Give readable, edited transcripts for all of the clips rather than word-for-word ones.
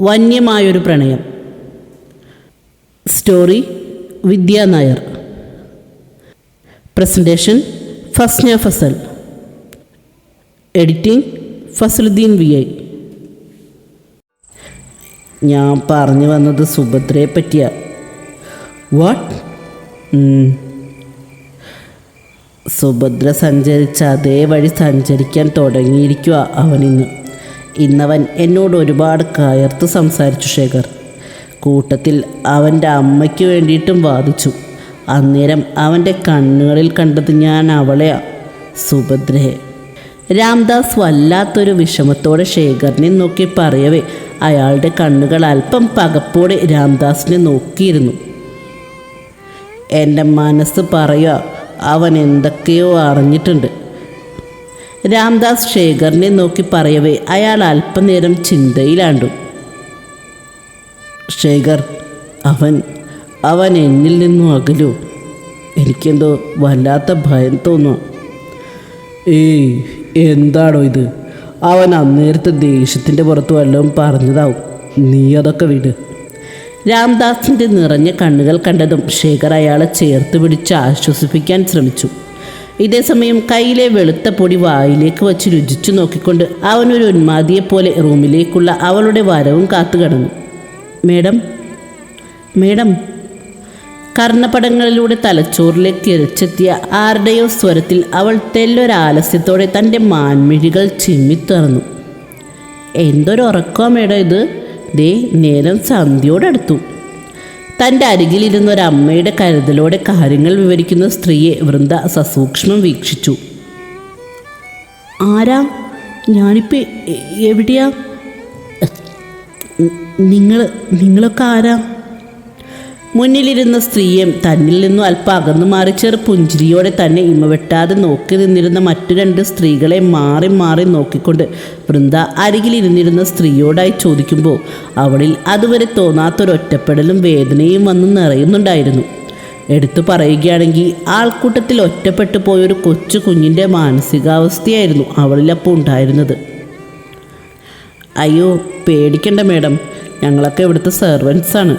വന്യമായൊരു പ്രണയം. Story Vidya Nair. Presentation Fasna Fasal. Editing Fasaluddin VI. ഞാൻ പറഞ്ഞു വന്നത് സുഭദ്രയെ പറ്റിയാ. വാട്ട്? സുഭദ്ര സഞ്ചരിച്ച അതേ വഴി സഞ്ചരിക്കാൻ തുടങ്ങിയിരിക്കുക ഇന്നവൻ എന്നോട് ഒരുപാട് കയർത്ത് സംസാരിച്ചു ശേഖർ. കൂട്ടത്തിൽ അവൻ്റെ അമ്മയ്ക്ക് വേണ്ടിയിട്ടും വാദിച്ചു. അന്നേരം അവൻ്റെ കണ്ണുകളിൽ കണ്ടത് ഞാൻ അവളെയാ, സുഭദ്രയെ. രാംദാസ് വല്ലാത്തൊരു വിഷമത്തോടെ ശേഖറിനെ നോക്കി പറയവേ അയാളുടെ കണ്ണുകൾ അല്പം പകപ്പോടെ രാംദാസിനെ നോക്കിയിരുന്നു. എൻ്റെ മനസ്സ് പറയുക, അവൻ എന്തൊക്കെയോ അറിഞ്ഞിട്ടുണ്ട്. രാംദാസ് ശേഖറിനെ നോക്കി പറയവേ അയാൾ അല്പനേരം ചിന്തയിലാണ്ടു. ശേഖർ, അവൻ എന്നിൽ നിന്നും അകലോ? എനിക്കെന്തോ വല്ലാത്ത ഭയം തോന്നുക. ഏയ്, എന്താണോ ഇത്? അവൻ അന്നേരത്തെ ദേഷ്യത്തിൻ്റെ പുറത്ത് വല്ലതും പറഞ്ഞതാവും. നീ അതൊക്കെ വിട്. രാംദാസിൻ്റെ നിറഞ്ഞ കണ്ണുകൾ കണ്ടതും ശേഖർ അയാളെ ചേർത്ത് പിടിച്ച് ആശ്വസിപ്പിക്കാൻ ശ്രമിച്ചു. ഇതേസമയം കയ്യിലെ വെളുത്ത പൊടി വായിലേക്ക് വച്ച് രുചിച്ചു നോക്കിക്കൊണ്ട് അവനൊരു ഉന്മാദിയെപ്പോലെ റൂമിലേക്കുള്ള അവളുടെ വരവും കാത്തു കിടന്നു. മേഡം. കർണപടങ്ങളിലൂടെ തലച്ചോറിലേക്ക് ഇരച്ചെത്തിയ ആരുടെയോ സ്വരത്തിൽ അവൾ തെല്ലൊരാലസ്യത്തോടെ തൻ്റെ മാൻമിഴികൾ ചിമ്മിത്തുറന്നു. എന്തൊരുറക്കോ മേഡം ഇത്? ദേ നേരം സന്ധ്യയോടടുത്തു. തൻ്റെ അരികിലിരുന്ന ഒരമ്മയുടെ കരുതലോടെ കാര്യങ്ങൾ വിവരിക്കുന്ന സ്ത്രീയെ വൃന്ദ സസൂക്ഷ്മം വീക്ഷിച്ചു. ആരാ? ഞാനിപ്പോൾ എവിടെയാ? നിങ്ങളൊക്കെ ആരാ? മുന്നിലിരുന്ന സ്ത്രീയെ തന്നിൽ നിന്നും അല്പം അകന്നു മാറി ചെറു പുഞ്ചിരിയോടെ തന്നെ ഇമവെട്ടാതെ നോക്കി നിന്നിരുന്ന മറ്റു രണ്ട് സ്ത്രീകളെ മാറി മാറി നോക്കിക്കൊണ്ട് വൃന്ദ അരികിലിരുന്നിരുന്ന സ്ത്രീയോടായി ചോദിക്കുമ്പോൾ അവളിൽ അതുവരെ തോന്നാത്തൊരൊറ്റപ്പെടലും വേദനയും വന്ന് നിറയുന്നുണ്ടായിരുന്നു. എടുത്തു പറയുകയാണെങ്കിൽ ആൾക്കൂട്ടത്തിൽ ഒറ്റപ്പെട്ടു പോയൊരു കൊച്ചു കുഞ്ഞിൻ്റെ മാനസികാവസ്ഥയായിരുന്നു അവളിലപ്പോൾ ഉണ്ടായിരുന്നത്. അയ്യോ, പേടിക്കണ്ട മേഡം, ഞങ്ങളൊക്കെ ഇവിടുത്തെ സെർവൻസാണ്.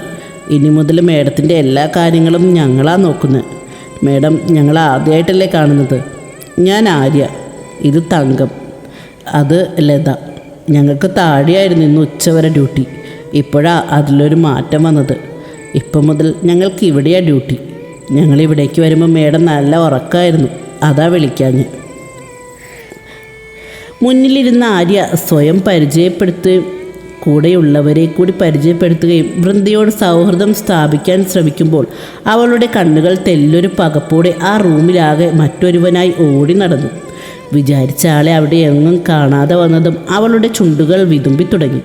ഇനി മുതൽ മേഡത്തിൻ്റെ എല്ലാ കാര്യങ്ങളും ഞങ്ങളാണ് നോക്കുന്നത്. മേഡം ഞങ്ങൾ ആദ്യമായിട്ടല്ലേ കാണുന്നത്. ഞാൻ ആര്യ, ഇത് തങ്കം, അത് ലത. ഞങ്ങൾക്ക് താഴെയായിരുന്നു ഇന്ന് ഉച്ചവരെ ഡ്യൂട്ടി. ഇപ്പോഴാണ് അതിലൊരു മാറ്റം വന്നത്. ഇപ്പം മുതൽ ഞങ്ങൾക്ക് ഇവിടെയാണ് ഡ്യൂട്ടി. ഞങ്ങളിവിടേക്ക് വരുമ്പോൾ മേഡം നല്ല ഉറക്കമായിരുന്നു, അതാ വിളിക്കാഞ്ഞ്. മുന്നിലിരുന്ന ആര്യ സ്വയം പരിചയപ്പെടുത്തുകയും കൂടെയുള്ളവരെ കൂടി പരിചയപ്പെടുത്തുകയും വൃന്ദയോട് സൗഹൃദം സ്ഥാപിക്കാൻ ശ്രമിക്കുമ്പോൾ അവളുടെ കണ്ണുകൾ തെല്ലൊരു പകപ്പോടെ ആ റൂമിലാകെ മറ്റൊരുവനായി ഓടി നടന്നു. വിചാരിച്ച ആളെ അവിടെ എങ്ങും കാണാതെ വന്നതും അവളുടെ ചുണ്ടുകൾ വിതുമ്പി തുടങ്ങി.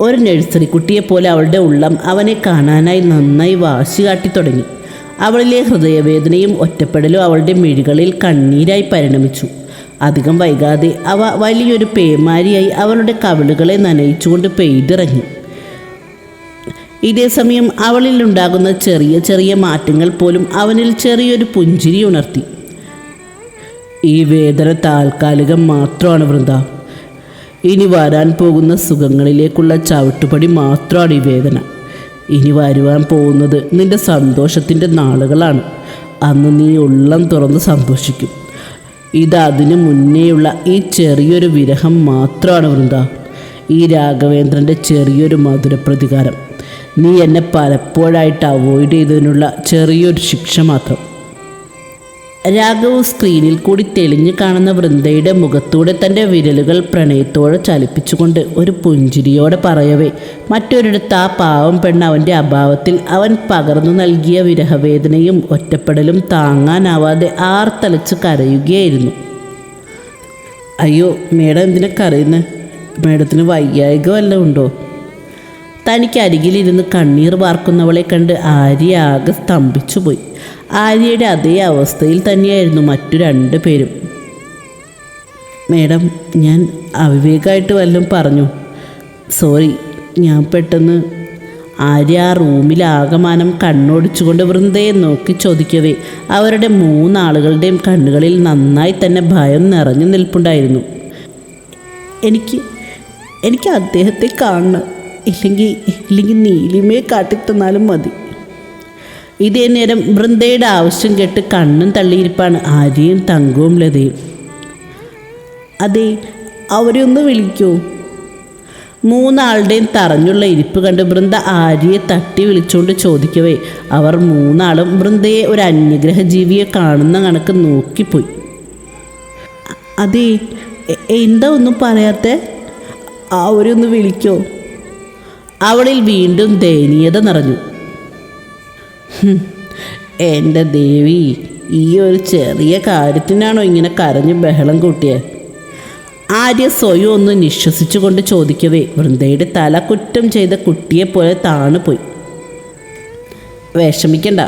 ഒരു നഴ്സറി കുട്ടിയെപ്പോലെ അവളുടെ ഉള്ളം അവനെ കാണാനായി നന്നായി വാശി കാട്ടി തുടങ്ങി. അവളിലെ ഹൃദയവേദനയും ഒറ്റപ്പെടലും അവളുടെ മിഴികളിൽ കണ്ണീരായി പരിണമിച്ചു. അധികം വൈകാതെ അവ വലിയൊരു പേമാരിയായി അവളുടെ കവിളുകളെ നനയിച്ചുകൊണ്ട് പെയ്തിറങ്ങി. ഇതേസമയം അവളിൽ ഉണ്ടാകുന്ന ചെറിയ ചെറിയ മാറ്റങ്ങൾ പോലും അവനിൽ ചെറിയൊരു പുഞ്ചിരി ഉണർത്തി. ഈ വേദന താൽക്കാലികം മാത്രമാണ് വൃന്ദ. ഇനി വരാൻ പോകുന്ന സുഖങ്ങളിലേക്കുള്ള ചവിട്ടുപടി മാത്രമാണ് ഈ വേദന. ഇനി വരുവാൻ പോകുന്നത് നിന്റെ സന്തോഷത്തിൻ്റെ നാളുകളാണ്. അന്ന് നീ ഉള്ളം തുറന്ന് സന്തോഷിക്കും. ഇതതിനു മുന്നേയുള്ള ഈ ചെറിയൊരു വിരഹം മാത്രമാണ് വൃന്ദ. ഈ രാഘവേന്ദ്രൻ്റെ ചെറിയൊരു മധുരപ്രതികാരം. നീ എന്നെ പലപ്പോഴായിട്ട് അവോയ്ഡ് ചെയ്തതിനുള്ള ചെറിയൊരു ശിക്ഷ മാത്രം. രാഘവ് സ്ക്രീനിൽ കൂടി തെളിഞ്ഞു കാണുന്ന വൃന്ദയുടെ മുഖത്തൂടെ തൻ്റെ വിരലുകൾ പ്രണയത്തോടെ ചലിപ്പിച്ചുകൊണ്ട് ഒരു പുഞ്ചിരിയോടെ പറയവേ മറ്റൊരിടത്ത് ആ പാവം പെണ്ണ് അവൻ്റെ അഭാവത്തിൽ അവൻ പകർന്നു നൽകിയ വിരഹവേദനയും ഒറ്റപ്പെടലും താങ്ങാനാവാതെ ആർത്തലച്ച് കരയുകയായിരുന്നു. അയ്യോ മേഡം, എന്തിനാ കരയുന്നത്? മേഡത്തിന് വയ്യായിക വല്ലതും ഉണ്ടോ? തനിക്ക് അരികിലിരുന്ന് കണ്ണീർ വാർക്കുന്നവളെ കണ്ട് ആര്യ ആകെ സ്തംഭിച്ചു പോയി. ആര്യയുടെ അതേ അവസ്ഥയിൽ തന്നെയായിരുന്നു മറ്റു രണ്ടു പേരും. മേഡം, ഞാൻ അവിവേകമായിട്ട് വല്ലതും പറഞ്ഞു. സോറി, ഞാൻ പെട്ടെന്ന്. ആര്യ ആ റൂമിലാകമാനം കണ്ണോടിച്ചുകൊണ്ട് വൃന്ദയെ നോക്കി ചോദിക്കവേ അവരുടെ മൂന്നാളുകളുടെയും കണ്ണുകളിൽ നന്നായി തന്നെ ഭയം നിറഞ്ഞു നിൽപ്പുണ്ടായിരുന്നു. എനിക്ക് അദ്ദേഹത്തെ കാണണം. ഇല്ലെങ്കിൽ നീലിമയെ കാട്ടിത്തന്നാലും മതി. ഇതേ നേരം വൃന്ദയുടെ ആവശ്യം കേട്ട് കണ്ണും തള്ളിയിരിപ്പാണ് ആര്യയും തങ്കവും ലതയും. അതെ, അവരെ ഒന്ന് വിളിക്കൂ. മൂന്നാളുടെയും തറഞ്ഞുള്ള ഇരിപ്പ് കണ്ട് വൃന്ദ ആര്യയെ തട്ടി വിളിച്ചുകൊണ്ട് ചോദിക്കവേ അവർ മൂന്നാളും വൃന്ദയെ ഒരു അന്യഗ്രഹ ജീവിയെ കാണുന്ന കണക്ക് നോക്കിപ്പോയി. അതെ, എന്താ ഒന്നും പറയാത്തെ? അവരൊന്ന് വിളിക്കോ? അവളിൽ വീണ്ടും ദയനീയത നിറഞ്ഞു. എൻ്റെ ദേവി, ഈ ഒരു ചെറിയ കാര്യത്തിനാണോ ഇങ്ങനെ കരഞ്ഞ് ബഹളം കൂട്ടിയേ? ആര്യ സ്വയം ഒന്ന് നിശ്വസിച്ചുകൊണ്ട് ചോദിക്കവേ വൃന്ദയുടെ തല കുറ്റം ചെയ്ത കുട്ടിയെപ്പോലെ താണുപോയി. വിഷമിക്കണ്ട,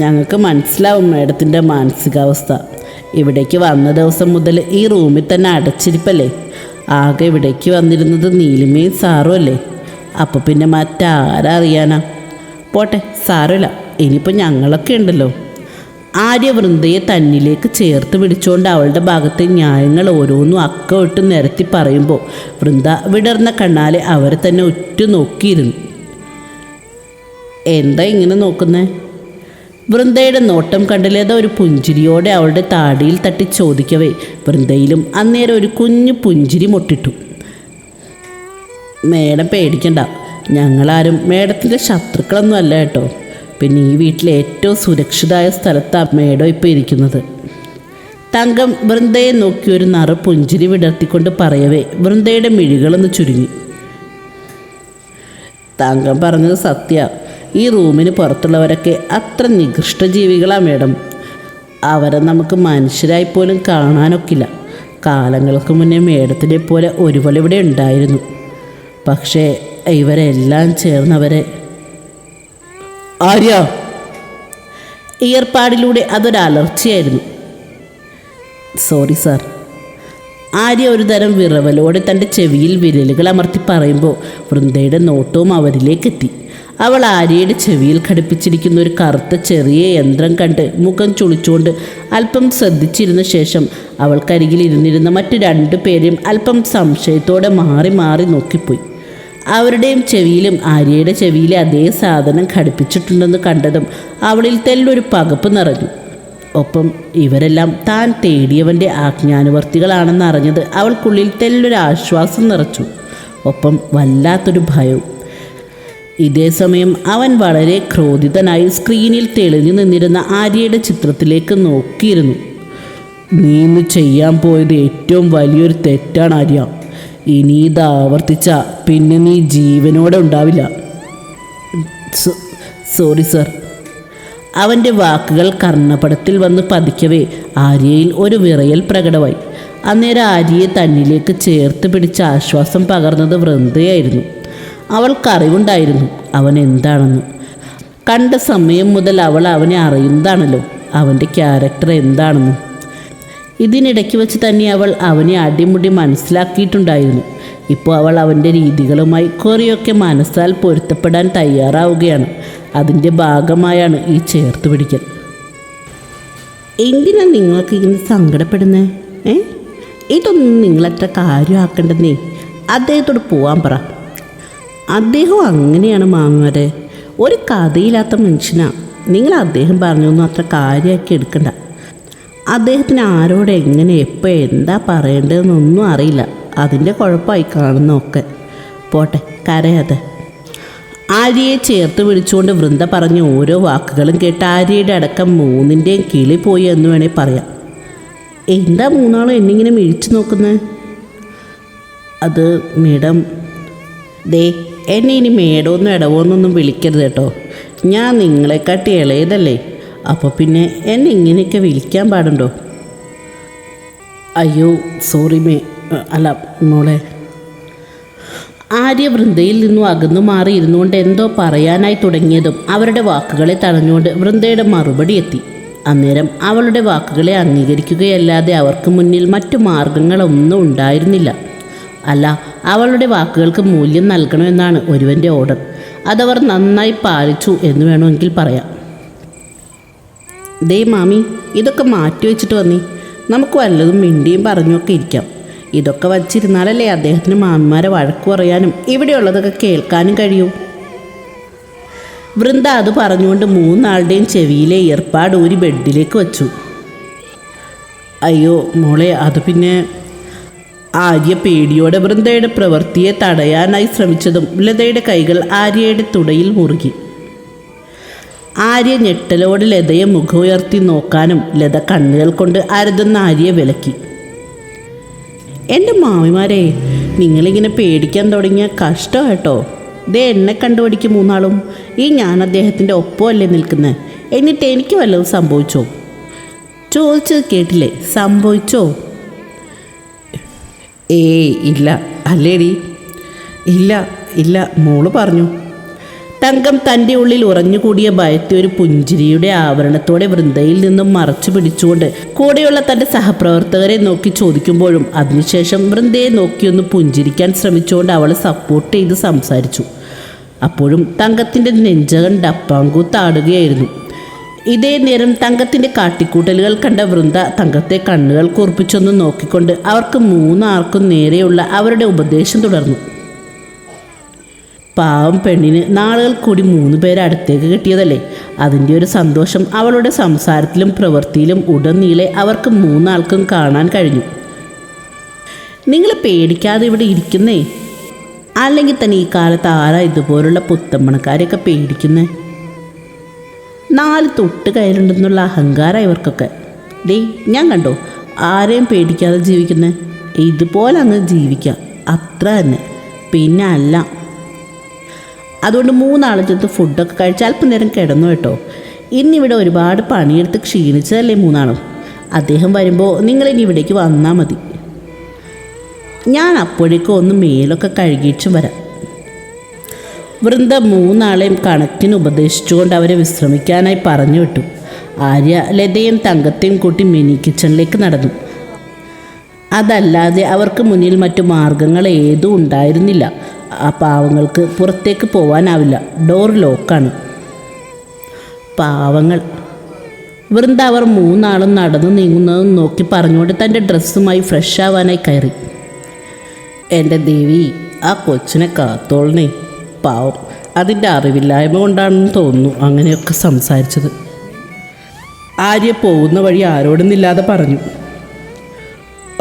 ഞങ്ങൾക്ക് മനസ്സിലാവും മേഡത്തിൻ്റെ മാനസികാവസ്ഥ. ഇവിടേക്ക് വന്ന ദിവസം മുതൽ ഈ റൂമിൽ തന്നെ അടച്ചിരിപ്പല്ലേ. ആകെ ഇവിടേക്ക് വന്നിരുന്നത് നീലിമയും സാറും അല്ലേ. അപ്പോൾ പിന്നെ മറ്റാരറിയാനാ? പോട്ടെ, സാരമില്ല, ഇനിയിപ്പോൾ ഞങ്ങളൊക്കെ ഉണ്ടല്ലോ. ആര്യ വൃന്ദയെ തന്നിലേക്ക് ചേർത്ത് പിടിച്ചുകൊണ്ട് അവളുടെ ഭാഗത്തെ ന്യായങ്ങൾ ഓരോന്നും അക്കമിട്ട് നിരത്തി പറയുമ്പോൾ വൃന്ദ വിടർന്ന കണ്ണാലെ അവരെ തന്നെ ഉറ്റു നോക്കിയിരുന്നു. എന്താ ഇങ്ങനെ നോക്കുന്നേ? വൃന്ദയുടെ നോട്ടം കണ്ടിലേത ഒരു പുഞ്ചിരിയോടെ അവളുടെ താടിയിൽ തട്ടി ചോദിക്കവേ വൃന്ദയിലും അന്നേരം ഒരു കുഞ്ഞു പുഞ്ചിരി മൊട്ടിട്ടു. മേഡം പേടിക്കണ്ട, ഞങ്ങളാരും മേഡത്തിൻ്റെ ശത്രുക്കളൊന്നും അല്ല കേട്ടോ. പിന്നെ ഈ വീട്ടിലെ ഏറ്റവും സുരക്ഷിതമായ സ്ഥലത്താണ് മേഡം ഇപ്പോൾ ഇരിക്കുന്നത്. തങ്കം വൃന്ദയെ നോക്കി ഒരു നറു പുഞ്ചിരി വിടർത്തിക്കൊണ്ട് പറയവേ വൃന്ദയുടെ മിഴികളൊന്ന് ചുരുങ്ങി. തങ്കം പറഞ്ഞത് സത്യ. ഈ റൂമിന് പുറത്തുള്ളവരൊക്കെ അത്ര നികൃഷ്ട ജീവികളാണ് മേഡം. അവരെ നമുക്ക് മനുഷ്യരായി പോലും കാണാനൊക്കില്ല. കാലങ്ങൾക്ക് മുന്നേ മേഡത്തിനെ പോലെ ഒരുപോലെ ഇവിടെ ഉണ്ടായിരുന്നു. പക്ഷേ ഇവരെല്ലാം ചേർന്നവരെ ആര്യ. ഏർപ്പാടിലൂടെ അതൊരലർച്ചയായിരുന്നു. Sorry sir. ആര്യ ഒരു തരം വിറവലോടെ തൻ്റെ ചെവിയിൽ വിരലുകൾ അമർത്തി പറയുമ്പോൾ വൃന്ദയുടെ നോട്ടവും അവരിലേക്കെത്തി. അവൾ ആര്യയുടെ ചെവിയിൽ ഘടിപ്പിച്ചിരിക്കുന്ന ഒരു കറുത്ത ചെറിയ യന്ത്രം കണ്ട് മുഖം ചുളിച്ചുകൊണ്ട് അല്പം ശ്രദ്ധിച്ചിരുന്ന ശേഷം അവൾക്കരികിൽ ഇരുന്നിരുന്ന മറ്റു 2 പേരെയും അല്പം സംശയത്തോടെ മാറി മാറി നോക്കിപ്പോയി. അവരുടെയും ചെവിയിലും ആര്യയുടെ ചെവിയിലെ അതേ സാധനം ഘടിപ്പിച്ചിട്ടുണ്ടെന്ന് കണ്ടതും അവളിൽ തെല്ലൊരു പകപ്പ് നിറഞ്ഞു. ഒപ്പം ഇവരെല്ലാം താൻ തേടിയവൻ്റെ ആജ്ഞാനുവർത്തികളാണെന്ന് അറിഞ്ഞത് അവൾക്കുള്ളിൽ തെല്ലൊരു ആശ്വാസം നിറച്ചു. ഒപ്പം വല്ലാത്തൊരു ഭയവും. ഇതേ സമയം അവൻ വളരെ ക്രോധിതനായി സ്ക്രീനിൽ തെളിഞ്ഞു നിന്നിരുന്ന ആര്യയുടെ ചിത്രത്തിലേക്ക് നോക്കിയിരുന്നു. നീ ഇന്ന് ചെയ്യാൻ പോയത് ഏറ്റവും വലിയൊരു തെറ്റാണ് ആര്യ. ഇനി ഇത് ആവർത്തിച്ച പിന്നെ നീ ജീവനോടെ ഉണ്ടാവില്ല. Sorry sir. അവൻ്റെ വാക്കുകൾ കർണപടത്തിൽ വന്ന് പതിക്കവേ ആര്യയിൽ ഒരു വിറയൽ പ്രകടമായി. അന്നേരം ആര്യയെ തന്നിലേക്ക് ചേർത്ത് പിടിച്ച ആശ്വാസം പകർന്നത് വൃന്ദയായിരുന്നു. അവൾക്കറിവുണ്ടായിരുന്നു അവൻ എന്താണെന്ന്. കണ്ട സമയം മുതൽ അവൾ അവനെ അറിയുന്നതാണല്ലോ, അവൻ്റെ ക്യാരക്ടർ എന്താണെന്നും. ഇതിനിടയ്ക്ക് വെച്ച് തന്നെ അവൾ അവനെ അടിമുടി മനസ്സിലാക്കിയിട്ടുണ്ടായിരുന്നു. ഇപ്പോൾ അവൾ അവൻ്റെ രീതികളുമായി കുറേയൊക്കെ മനസ്സാൽ പൊരുത്തപ്പെടാൻ തയ്യാറാവുകയാണ്. അതിൻ്റെ ഭാഗമായാണ് ഈ ചേർത്ത് പിടിക്കൽ. എന്തിനാണ് നിങ്ങൾക്ക് ഇങ്ങനെ സങ്കടപ്പെടുന്നേ? ഇതൊന്നും നിങ്ങളത്ര കാര്യമാക്കേണ്ടെന്നേ. അദ്ദേഹത്തോട് പോവാൻ പറ. അദ്ദേഹം അങ്ങനെയാണ് മാങ്ങാരെ, ഒരു കഥയില്ലാത്ത മനുഷ്യനാണ്. നിങ്ങൾ അദ്ദേഹം പറഞ്ഞൊന്നും അത്ര കാര്യമാക്കി എടുക്കണ്ട. അദ്ദേഹത്തിന് ആരോട് എങ്ങനെ എപ്പോൾ എന്താ പറയേണ്ടതെന്നൊന്നും അറിയില്ല. അതിൻ്റെ കുഴപ്പമായി കാണുന്നൊക്കെ. പോട്ടെ, കരയാതെ. ആര്യയെ ചേർത്ത് പിടിച്ചുകൊണ്ട് വൃന്ദ പറഞ്ഞ ഓരോ വാക്കുകളും കേട്ട് ആര്യയുടെ അടക്കം 3ൻ്റെയും കിളി പോയി എന്ന് വേണേൽ പറയാം. എന്താ മൂന്നാളും എന്നിങ്ങനെ മിഴിച്ചു നോക്കുന്നത്? അത് മേഡം, ദേ എന്നെ ഇനി മേഡമൊന്നും ഇടവോന്നൊന്നും വിളിക്കരുത് കേട്ടോ. ഞാൻ നിങ്ങളെക്കാട്ടി ഇളയതല്ലേ. അപ്പോൾ പിന്നെ എന്നെ ഇങ്ങനെയൊക്കെ വിളിക്കാൻ പാടുണ്ടോ? അയ്യോ സോറി അല്ല മോളെ. ആര്യ വൃന്ദയിൽ നിന്നും അകന്നു മാറി ഇരുന്നുകൊണ്ട് എന്തോ പറയാനായി തുടങ്ങിയതും അവരുടെ വാക്കുകളെ തടഞ്ഞുകൊണ്ട് വൃന്ദയുടെ മറുപടി എത്തി. അന്നേരം അവളുടെ വാക്കുകളെ അംഗീകരിക്കുകയല്ലാതെ അവർക്ക് മുന്നിൽ മറ്റു മാർഗങ്ങളൊന്നും ഉണ്ടായിരുന്നില്ല. അല്ല, അവളുടെ വാക്കുകൾക്ക് മൂല്യം നൽകണമെന്നാണ് ഒരുവൻ്റെ ഓർഡർ. അതവർ നന്നായി പാലിച്ചു എന്ന് വേണമെങ്കിൽ പറയാം. ദേ മാമി, ഇതൊക്കെ മാറ്റി വെച്ചിട്ട് വന്നേ. നമുക്ക് വല്ലതും മിണ്ടിയും പറഞ്ഞൊക്കെ ഇരിക്കാം. ഇതൊക്കെ വച്ചിരുന്നാലല്ലേ അദ്ദേഹത്തിന് മാമിമാരെ വഴക്കു പറയാനും ഇവിടെയുള്ളതൊക്കെ കേൾക്കാനും കഴിയൂ. വൃന്ദ അത് പറഞ്ഞുകൊണ്ട് മൂന്നാളുടെയും ചെവിയിലെ ഏർപ്പാട് ഒരു ബെഡിലേക്ക് വച്ചു. അയ്യോ മോളെ, അത് പിന്നെ... ആര്യ പേടിയോടെ വൃന്ദയുടെ പ്രവൃത്തിയെ തടയാനായി ശ്രമിച്ചതും ലതയുടെ കൈകൾ ആര്യയുടെ തുടയിൽ മുറുകി. ആര്യ ഞെട്ടലോടെ ലതയെ മുഖമുയർത്തി നോക്കാനും ലത കണ്ണുകൾ കൊണ്ട് അരുതുന്ന ആര്യയെ വിലക്കി. എൻ്റെ മാമിമാരെ, നിങ്ങളിങ്ങനെ പേടിക്കാൻ തുടങ്ങിയ കഷ്ടം കേട്ടോ. ദേ എന്നെ കണ്ടുപിടിക്കും മൂന്നാളും. ഞാൻ അദ്ദേഹത്തിൻ്റെ ഒപ്പമല്ലേ നിൽക്കുന്നത്. എന്നിട്ട് എനിക്ക് വല്ലതും സംഭവിച്ചോ? ചോദിച്ചത് കേട്ടില്ലേ? സംഭവിച്ചോ? ഇല്ല. അല്ലേടി? ഇല്ല ഇല്ല, മോള് പറഞ്ഞു. തങ്കം തൻ്റെ ഉള്ളിൽ ഉറഞ്ഞുകൂടിയ ഭയത്തെ ഒരു പുഞ്ചിരിയുടെ ആവരണത്തോടെ വൃന്ദയിൽ നിന്നും മറച്ചു പിടിച്ചുകൊണ്ട് കൂടെയുള്ള തൻ്റെ സഹപ്രവർത്തകരെ നോക്കി ചോദിക്കുമ്പോഴും അതിനുശേഷം വൃന്ദയെ നോക്കിയൊന്ന് പുഞ്ചിരിക്കാൻ ശ്രമിച്ചുകൊണ്ട് അവളെ സപ്പോർട്ട് ചെയ്ത് സംസാരിച്ചു. അപ്പോഴും തങ്കത്തിൻ്റെ നെഞ്ചകൻ ഡപ്പാങ്കൂത്താടുകയായിരുന്നു. ഇതേ നേരം തങ്കത്തിൻ്റെ കാട്ടിക്കൂട്ടലുകൾ കണ്ട വൃന്ദ തങ്കത്തെ കണ്ണുകൾ കൂർപ്പിച്ചൊന്ന് നോക്കിക്കൊണ്ട് അവർക്ക് മൂന്നാർക്കും നേരെയുള്ള അവരുടെ ഉപദേശം തുടർന്നു. പാവം പെണ്ണിന് നാളുകൾ കൂടി 3 പേരെ അടുത്തേക്ക് കിട്ടിയതല്ലേ. അതിൻ്റെ ഒരു സന്തോഷം അവളുടെ സംസാരത്തിലും പ്രവൃത്തിയിലും ഉടനീളെ അവർക്ക് 3 ആൾക്കും കാണാൻ കഴിഞ്ഞു. നിങ്ങൾ പേടിക്കാതെ ഇവിടെ ഇരിക്കുന്നേ. അല്ലെങ്കിൽ തന്നെ ഈ കാലത്ത് ആരാ ഇതുപോലുള്ള പുത്തമ്മണക്കാരെയൊക്കെ പേടിക്കുന്നേ? 4 തൊട്ട് കയ്യിലുണ്ടെന്നുള്ള അഹങ്കാരം ഇവർക്കൊക്കെ. ഞാൻ കണ്ടോ ആരെയും പേടിക്കാതെ ജീവിക്കുന്നത്. ഇതുപോലെ അങ്ങ് ജീവിക്കാം, അത്ര തന്നെ. പിന്നെ അല്ല. അതുകൊണ്ട് 3 ആളും ചെന്ന് ഫുഡൊക്കെ കഴിച്ച് അല്പം നേരം കിടന്നു കേട്ടോ. ഇന്നിവിടെ ഒരുപാട് പണിയെടുത്ത് ക്ഷീണിച്ചതല്ലേ 3 ആളും. അദ്ദേഹം വരുമ്പോൾ നിങ്ങളിനി ഇവിടേക്ക് വന്നാൽ മതി. ഞാൻ അപ്പോഴേക്കും ഒന്ന് മേലൊക്കെ കഴുകിയിട്ടും വരാം. വൃന്ദ 3 ആളെയും കണക്കിന് ഉപദേശിച്ചുകൊണ്ട് അവരെ വിശ്രമിക്കാനായി പറഞ്ഞു വിട്ടു. ആര്യ ലതയും തങ്കത്തെയും കൂട്ടി മിനി കിച്ചണിലേക്ക് നടന്നു. അതല്ലാതെ അവർക്ക് മുന്നിൽ മറ്റു മാർഗങ്ങൾ ഏതും ഉണ്ടായിരുന്നില്ല. ആ പാവങ്ങൾക്ക് പുറത്തേക്ക് പോവാനാവില്ല, ഡോർ ലോക്കാണ്. പാവങ്ങൾ. വൃന്ദ അവർ 3 ആളും നടന്നു നീങ്ങുന്നതും നോക്കി പറഞ്ഞുകൊണ്ട് തൻ്റെ ഡ്രസ്സുമായി ഫ്രഷ് ആവാനായി കയറി. എൻ്റെ ദേവി, ആ കൊച്ചിനെ കാത്തോളണേ. പാവം, അതിൻ്റെ അറിവില്ലായ്മ കൊണ്ടാണെന്ന് തോന്നുന്നു അങ്ങനെയൊക്കെ സംസാരിച്ചത്. ആര്യ പോകുന്ന വഴി ആരോടൊന്നില്ലാതെ പറഞ്ഞു.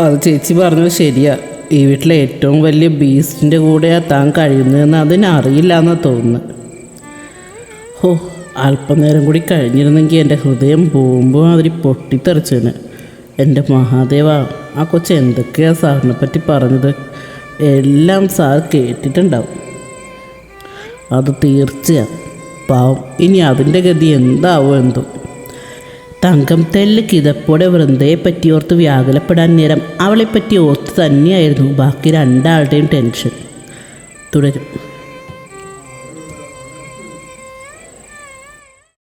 അത് ചേച്ചി പറഞ്ഞത് ശരിയാ. ഈ വീട്ടിലെ ഏറ്റവും വലിയ ബീസ്റ്റിൻ്റെ കൂടെയാണ് താൻ കഴിയുന്നതെന്ന് അതിനറിയില്ല എന്നാണ് തോന്നുന്നത്. അല്പനേരം കൂടി കഴിഞ്ഞിരുന്നെങ്കിൽ എൻ്റെ ഹൃദയം പോകുമ്പോൾ അതിരി പൊട്ടിത്തെറിച്ചേന്. എൻ്റെ മഹാദേവ, ആ കൊച്ച് എന്തൊക്കെയാണ് സാറിനെ പറ്റി പറഞ്ഞത് എല്ലാം സാർ കേട്ടിട്ടുണ്ടാവും. അത് തീർച്ചയാണ്. പാവം, ഇനി അതിൻ്റെ ഗതി എന്താവോ എന്തോ. തങ്കം തെല്ല് കിതപ്പോടെ വൃന്ദയെ പറ്റി ഓർത്ത് വ്യാകുലപ്പെടാൻ നേരം അവളെപ്പറ്റി ഓർത്ത് തന്നെയായിരുന്നു ബാക്കി 2 ആളുടെയും ടെൻഷൻ. തുടരും.